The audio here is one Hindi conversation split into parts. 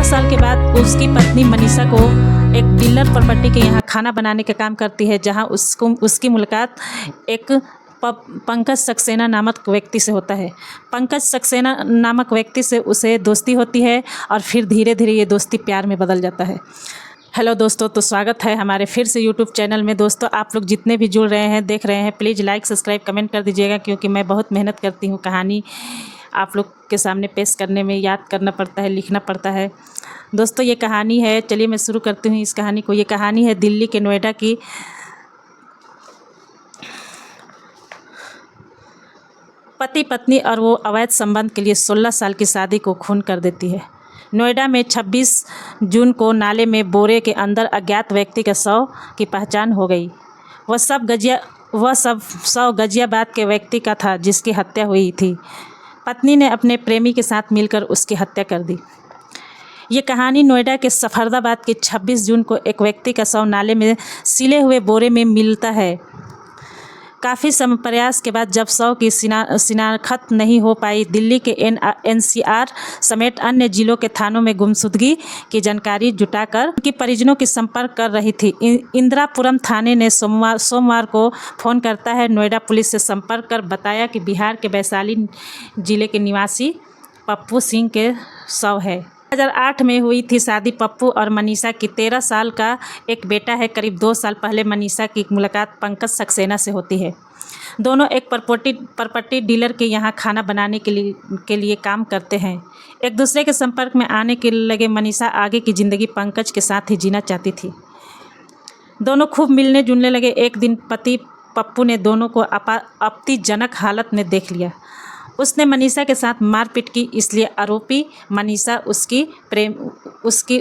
साल के बाद उसकी पत्नी मनीषा को एक डीलर प्रॉपर्टी के यहाँ खाना बनाने का काम करती है, जहाँ उसकी मुलाकात एक पंकज सक्सेना नामक व्यक्ति से होता है। पंकज सक्सेना नामक व्यक्ति से उसे दोस्ती होती है और फिर धीरे धीरे ये दोस्ती प्यार में बदल जाता है। हेलो दोस्तों, तो स्वागत है हमारे फिर से यूट्यूब चैनल में। दोस्तों, आप लोग जितने भी जुड़ रहे हैं, देख रहे हैं, प्लीज़ लाइक सब्सक्राइब कमेंट कर दीजिएगा, क्योंकि मैं बहुत मेहनत करती हूँ। कहानी आप लोग के सामने पेश करने में याद करना पड़ता है, लिखना पड़ता है। दोस्तों, ये कहानी है, चलिए मैं शुरू करती हूँ इस कहानी को। ये कहानी है दिल्ली के नोएडा की। पति पत्नी और वो अवैध संबंध के लिए 16 साल की शादी को खून कर देती है। नोएडा में 26 जून को नाले में बोरे के अंदर अज्ञात व्यक्ति के शव की पहचान हो गई। वह सब 100 गजियाबाद के व्यक्ति का था जिसकी हत्या हुई थी। पत्नी ने अपने प्रेमी के साथ मिलकर उसकी हत्या कर दी। ये कहानी नोएडा के सफरदाबाद के 26 जून को एक व्यक्ति का शव नाले में सिले हुए बोरे में मिलता है। काफ़ी समय प्रयास के बाद जब शव की शिनाख्त नहीं हो पाई, दिल्ली के NCR समेत अन्य जिलों के थानों में गुमशुदगी की जानकारी जुटाकर उनकी परिजनों की संपर्क कर रही थी। इंदिरापुरम थाने ने सोमवार को फ़ोन करता है नोएडा पुलिस से संपर्क कर बताया कि बिहार के वैशाली जिले के निवासी पप्पू सिंह के शव है। 2008 में हुई थी शादी पप्पू और मनीषा की। 13 साल का एक बेटा है। करीब 2 साल पहले मनीषा की मुलाकात पंकज सक्सेना से होती है। दोनों एक प्रॉपर्टी डीलर के यहाँ खाना बनाने के लिए काम करते हैं। एक दूसरे के संपर्क में आने के लगे। मनीषा आगे की ज़िंदगी पंकज के साथ ही जीना चाहती थी। दोनों खूब मिलने जुलने लगे। एक दिन पति पप्पू ने दोनों को आपत्तिजनक हालत में देख लिया। उसने मनीषा के साथ मारपीट की, इसलिए आरोपी मनीषा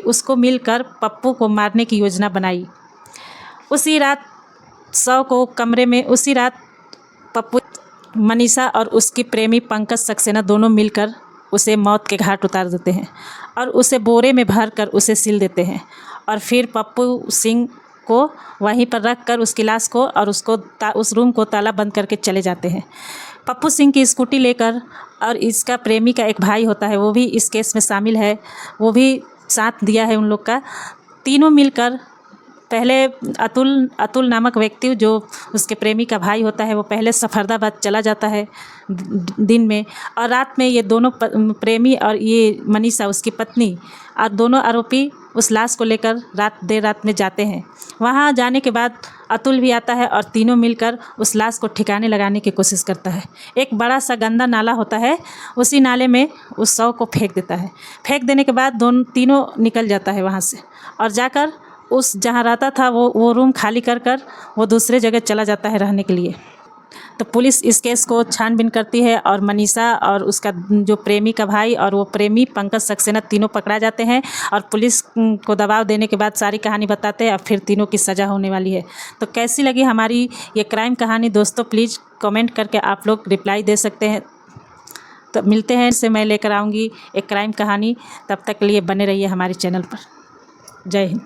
उसको मिलकर पप्पू को मारने की योजना बनाई। उसी रात पप्पू, मनीषा और उसकी प्रेमी पंकज सक्सेना दोनों मिलकर उसे मौत के घाट उतार देते हैं और उसे बोरे में भरकर उसे सिल देते हैं और फिर पप्पू सिंह को वहीं पर रख कर उसकी लाश को और उस रूम को ताला बंद करके चले जाते हैं। पप्पू सिंह की स्कूटी लेकर, और इसका प्रेमी का एक भाई होता है, वो भी इस केस में शामिल है, वो भी साथ दिया है उन लोग का। तीनों मिलकर पहले अतुल नामक व्यक्ति जो उसके प्रेमी का भाई होता है, वो पहले सफरदाबाद चला जाता है दिन में, और रात में ये दोनों प्रेमी और ये मनीषा उसकी पत्नी और दोनों आरोपी उस लाश को लेकर देर रात में जाते हैं। वहाँ जाने के बाद अतुल भी आता है और तीनों मिलकर उस लाश को ठिकाने लगाने की कोशिश करता है। एक बड़ा सा गंदा नाला होता है, उसी नाले में उस शव को फेंक देता है। फेंक देने के बाद तीनों निकल जाता है वहाँ से और जाकर उस जहाँ रहता था वो रूम खाली कर वो दूसरे जगह चला जाता है रहने के लिए। तो पुलिस इस केस को छानबीन करती है और मनीषा और उसका जो प्रेमी का भाई और वो प्रेमी पंकज सक्सेना तीनों पकड़ा जाते हैं और पुलिस को दबाव देने के बाद सारी कहानी बताते हैं और फिर तीनों की सज़ा होने वाली है। तो कैसी लगी हमारी ये क्राइम कहानी दोस्तों, प्लीज़ कमेंट करके आप लोग रिप्लाई दे सकते हैं। तो मिलते हैं, इससे मैं लेकर आऊँगी एक क्राइम कहानी। तब तक के लिए बने रहिए हमारे चैनल पर। जय हिंद।